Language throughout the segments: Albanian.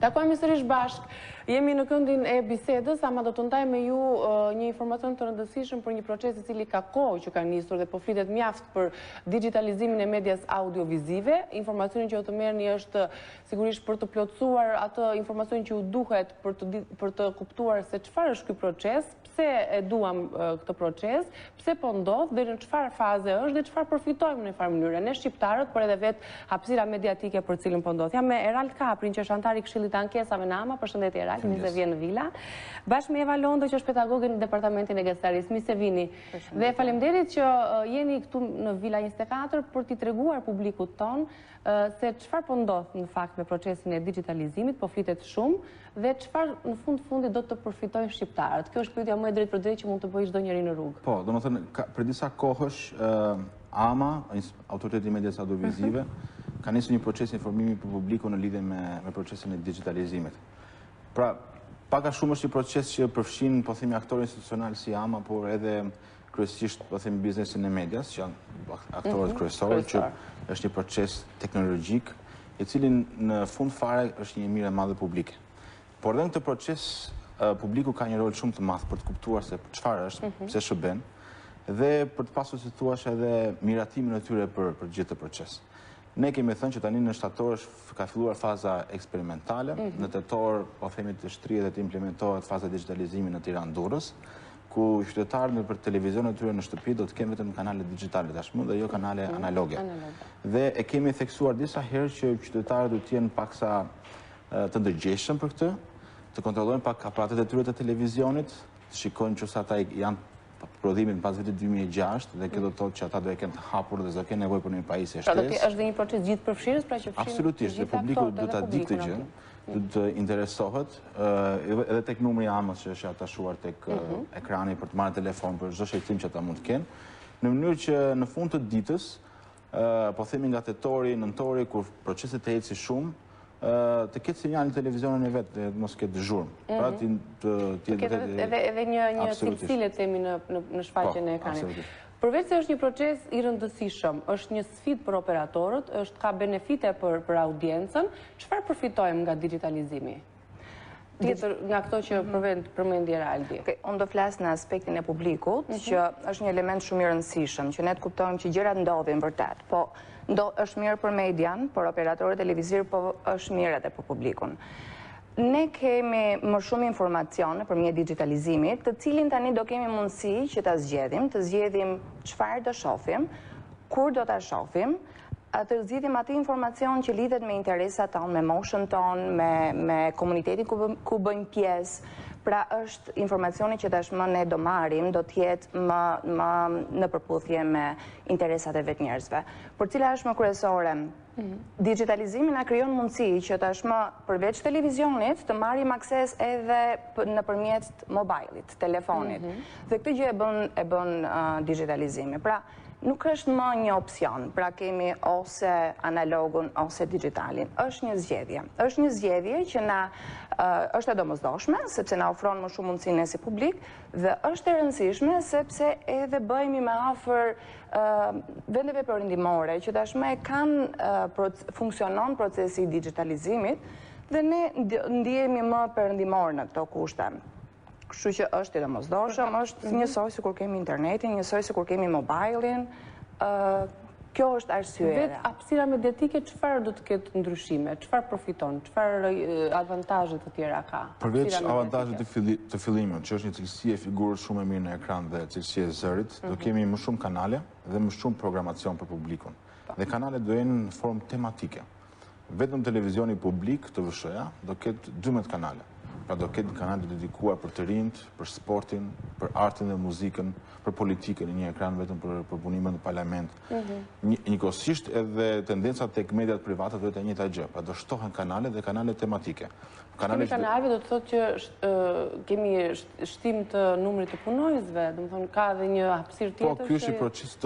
Takojmë sërish bashk. Jemi në këndin e bisedës, ama do të ndaj me ju një informacion të rëndësishëm për një proces i cili ka kohë që ka nisur dhe po flitet mjaft për digitalizimin e medias audiovizive. Informacionin që do të merrni është sigurisht për të plotësuar atë informacion që ju duhet për të kuptuar se çfarë është ky proces, pse e duam këtë proces, pse po ndodh dhe në çfarë faze është dhe çfarë përfitojmë në farë mënyrë ne shqiptarët, por edhe vetë hapësira mediatike për cilën po ndodh. Jam me Erald Kaprin, që është antari i Këshillit të Ankesave në AMA. Përshëndetje Erald, mirë se vjen në Vila. Bashkë me Eva Londo, që është pedagoge në departamentin e gazetitarisë. Mirë se vini. Dhe faleminderit që jeni këtu në Vila 24 për t'i treguar publikut ton se çfarë po ndodh në fakt me procesin e digitalizimit, po flitet shumë, dhe çfarë në fundit do të përfitojnë shqiptarët. Kjo është pyetja më e drejtë për drejtë që mund të bëjë çdo njeri në rrugë. Po, domethënë për disa kohësh AMA, Autoriteti i Medias Audiovizive, ka nisur një proces informimi për publikun në lidhje me procesin e digitalizimit. Pra, pak a shumë është një proces që përfshin, po themi, aktorë institucional si AMA, por edhe kryesisht, po themi, biznesin e medias, që janë aktorët kryesorë, që është një proces teknologjik, i cili në fund fare është një mirë e madhe publike. Por edhe në këtë proces, publiku ka një rol shumë të madh për të kuptuar se çfarë është, pse shërben, dhe për të pasur, si thua, edhe miratimin e tyre për gjithë të proces. Ne kemi thënë që tani në shtator ka filluar faza eksperimentale, në tetor, po themi, të shtrihet dhe të implementohet faza digitalizimi në Tiranë Durrës, ku qytetarët për televizionet e tyre në shtëpi do të kenë vetëm kanale digjitale tashmë dhe jo kanale analoge. Dhe e kemi theksuar disa herë që qytetarët do të jenë paksa të ndërgjegjshëm për këtë, të kontrollojnë pak aparatet e tyre të televizionit, të shikojnë nëse ata janë prodhimin pas vitit 2006 dhe kjo do të thotë që ata do e kenë të hapur dhe do kenë nevojë për një pajisje shtesë. Pra është dhe një proces gjithë përfshirës, pra që fshin absolutisht, dhe publiku do ta di këtë gjë, do të interesohet edhe tek numri i AMA-s që është atashuar tek ekrani për të marrë telefon për çdo shqetësim që ata mund të kenë, në mënyrë që në fund të ditës, po themi nga tetori, nëntori, kur proceset e ecin shumë, të ketë sinjal në televizionin e vetë, mos ketë dëzhurmë. Pra të ketë edhe një cilësi, le të themi, në shfaqjen e ekranit. Përveç se është një proces i rëndësishëm, është një sfidë për operatorët, ka benefite për audiencën, çfarë përfitojmë nga digitalizimi? Tjetër nga këto që përmendi Eraldi. Unë do flas në aspektin e publikut, që është një element shumë i rëndësishëm, që ne të kuptojmë që gjërat ndodhin vërtet, po është mirë për median, për operatorët televiziv, po është mirë edhe për publikun. Ne kemi më shumë informacion përmjet digitalizimit, të cilin tani do kemi mundësi që ta zgjedhim çfarë do shohim, kur do ta shohim, të zgjidhim atë informacion që lidhet me interesat tonë, me moshën tonë, me komunitetin ku bëjmë pjesë. Pra është informacioni që tashmë ne do marrim, do të jetë më në përputhje me interesat e vetë njerëzve. Por cila është më kryesore? Digitalizimi na krijon mundësi që tashmë përveç televizionit të marrim akses edhe nëpërmjet mobilit, telefonit. Dhe këtë gjë e bën digitalizimi. Pra nuk është më një opsion, pra kemi ose analogun ose digitalin. Është një zgjedhje. Është një zgjedhje që është e domosdoshme, sepse na ofron më shumë mundësi ne si publik, dhe është e rëndësishme sepse edhe bëhemi më afër vendeve perëndimore që tashmë funksionon procesi i digitalizimit dhe ne ndihemi më perëndimor në këto kushte. Kështu që është i domosdoshëm, është njësoj sikur kemi internetin, njësoj sikur kemi mobilin. Kjo është arsyera. Vetë hapësira mediatike çfarë do të ketë ndryshime? Çfarë përfiton? Çfarë avantazhe të tjera ka? Përveç avantazhet të fillimit, që është një cilësi e figurës shumë e mirë në ekran dhe cilësi e zërit, do kemi më shumë kanale dhe më shumë programacion për publikun. Dhe kanale do jenë në formë tematike. Vetëm televizioni publik të VSH-ja do ketë 12 kanale. Pra do ketë kanale dedikuar për të rinjt, për sportin, për artin dhe muzikën, për politikën, një ekran vetëm për punimin në parlament. Njëkohësisht edhe tendencat tek mediat private do të njëjta gjë, pra do shtohen kanale dhe kanale tematike. Kemi kanale do të thotë që kemi shtim të numrit të punonjësve, domethënë ka edhe një hapësirë tjetër. Po, ky është një proces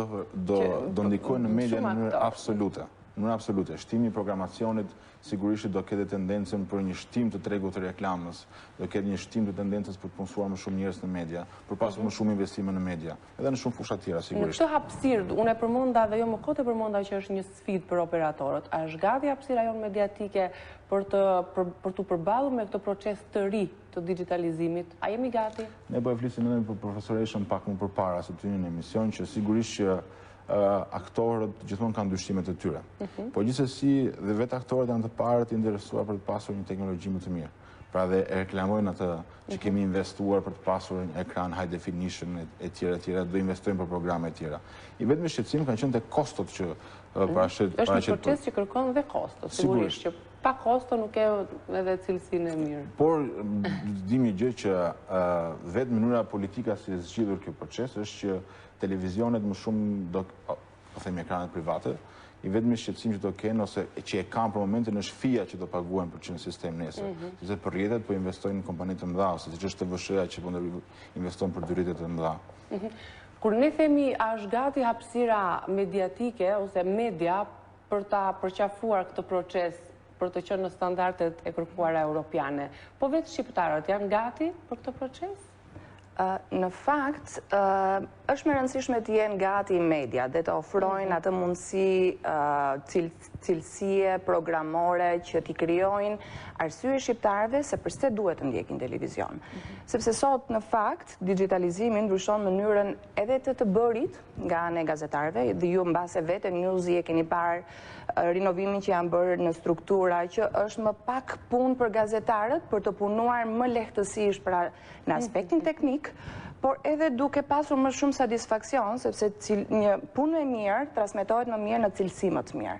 do ndikojë në media në mënyrë absolute. Në absolute, shtimi i programacionit sigurisht do ketë tendencën për një shtim të tregut të reklamës, do ketë një shtim të tendencës për të punësuar më shumë njerëz në media, për pasur më shumë investime në media, edhe në shumë fusha tjera sigurisht. Në këtë hapësirë, unë e përmenda dhe jo më kote përmenda që është një sfidë për operatorët. A është gati hapësira jonë mediatike për të përballur me këtë proces të ri të digitalizimit? A jemi gati? Ne po e flisim edhe për profesoreshën pak më përpara se të një emision që sigurisht që aktorët gjithmonë kanë dyshimet e tyre. Po gjithsesi dhe vetë aktorët janë të parë të interesuar për të pasur një teknologji më të mirë. Pra dhe e reklamojnë atë që kemi investuar për të pasur një ekran high definition e tjera, do investojnë për programe e tjera. I vetëm shqetësim kanë qenë te kostot që është një proces që kërkon dhe kostot, sigurisht që pa kosto nuk e edhe cilësinë e mirë. Por dimi gjë që vetë mënyra politika si e zgjidhur kjo proces është që televizionet më shumë po themi ekranet private, i vetëmi shqetësim që do kenë ose që e kanë për momentin është fija që do paguajnë për që në sistem nesër. Sepse për rrjetet po investojnë në kompani të mëdha, ose siç është TVSH-ja që po investon për dy rrjete të mëdha. Kur ne themi a është gati hapësira mediatike ose media për ta përqafuar këtë proces, për të qenë në standardet e kërkuara europiane, po vetë shqiptarët janë gati për këtë proces? Në fakt, është më rëndësishme të jenë gati media dhe të ofrojnë atë mundësi cilësie programore që t'i krijojnë arsye shqiptarëve se përse duhet të ndjekin televizion. Sepse sot, në fakt, digitalizimi ndryshon mënyrën edhe të bërit nga anë e gazetarëve, dhe ju mbase vetë Newsi e keni parë rinovimin që janë bërë në struktura që është më pak punë për gazetarët për të punuar më lehtësisht në aspektin teknik, por edhe duke pasur më shumë satisfaksion, sepse një punë e mirë transmetohet më mirë në cilësi më të mirë.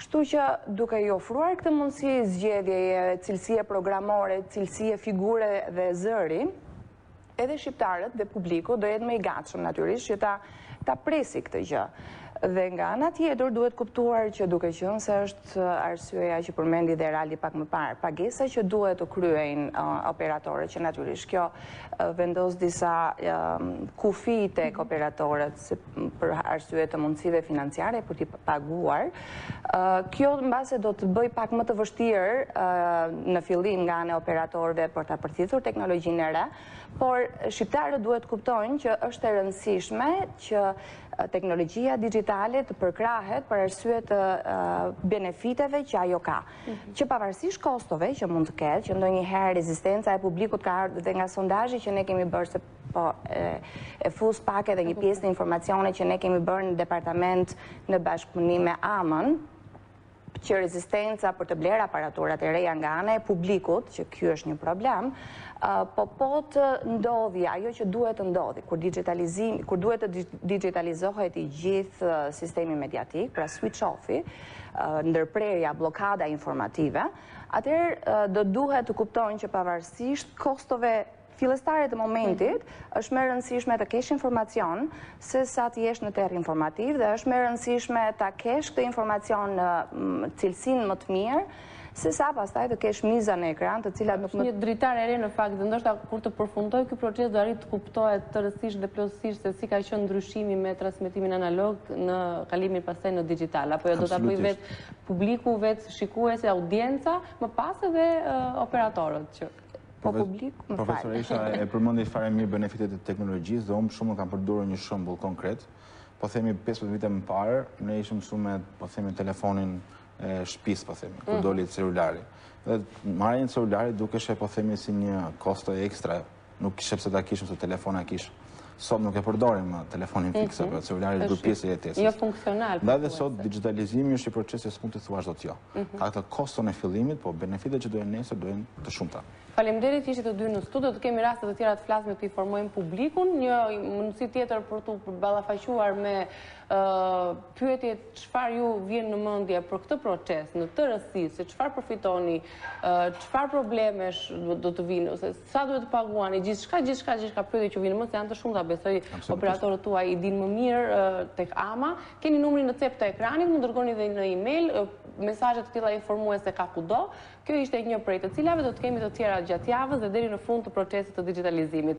Kështu që duke i ofruar këtë mundësi zgjedhjeje, cilësie programore, cilësie figure dhe zëri, edhe shqiptarët dhe publiku do jetë më i gatshëm natyrisht që ta presi këtë gjë. Dhe nga ana tjetër duhet kuptuar që duke qenë se është arsyeja që përmendi dhe Raldi pak më parë, pagesa që duhet të kryejnë operatorët, që natyrisht kjo vendos disa kufi tek operatorët për arsye të mundësive financiare për t'i paguar. Kjo mbase do të bëj pak më të vështirë në fillim nga ana e operatorëve për ta përthithur teknologjinë e re, por shqiptarët duhet kuptojnë që është e rëndësishme që teknologjia digitale të përkrahet për arsye të benefiteve që ajo ka. Që pavarësisht kostove që mund të ketë, që ndonjëherë rezistenca e publikut ka ardhur dhe nga sondazhi që ne kemi bërë, se po e fus pak edhe një pjesë të informacione që ne kemi bërë në departament në bashkëpunim me AMën, që rezistenca për të blerë aparaturat e reja nga ana e publikut, që ky është një problem, po të ndodhi ajo që duhet të ndodhi, kur duhet të digitalizohet i gjithë sistemi mediatik, pra switch offi, ndërprerja, blokada informative, atëherë do duhet të kuptojnë që pavarësisht kostove fillestare të momentit, është më rëndësishme të kesh informacion se sa të jesh në terr informativ, dhe është më rëndësishme ta kesh këtë informacion në cilësinë më të mirë, se sa pastaj të kesh miza në ekran të cilat nuk më... Një dritar e re në fakt, dhe ndoshta kur të përfundoj ky proces do arrit të kuptohet tërësisht dhe plotësisht se si ka qenë ndryshimi me transmetimin analog në kalimin pastaj në digital, apo jo do ta bëj vetë publiku, vetë shikuesi, audienca, më pas edhe operatorët që Profesoresha e përmendi fare mirë benefitet e teknologjisë dhe unë shumë kam përdorur një shembull konkret. Po themi 15 vite më parë, ne ishim mësuar me po themi telefonin e shtëpisë, po themi, kur doli celulari. Dhe marrja e celularit dukesh po themi si një kosto ekstra, nuk kishe pse ta kishim se telefona kish. Sot nuk e përdorim telefonin fikse, por celulari është pjesë e jetesës. Jo funksional. Dhe sot digitalizimi është një proces që s'mund të thuash dot jo. Ka këtë koston e fillimit, po benefitet që do jenë nesër do jenë të shumta. Faleminderit që ishit të dy në studio, të kemi raste të tjera të flasim të informojmë publikun, një mundësi tjetër për të ballafaquar me pyetjet çfarë ju vjen në mendje për këtë proces, në të rëndësishme, se çfarë përfitoni, çfarë problemesh do të vinë, ose sa duhet të paguani, gjithçka pyetje që vinë më se janë të shumta, besoj operatorët tuaj i dinë më mirë tek AMA. Keni numrin në cep të ekranit, mund dërgoni dhe në email mesazhe të tilla informuese ka kudo. Kjo ishte një prej të cilave, do të kemi të tjera gjatë javës dhe deri në fund të procesit të digitalizimit.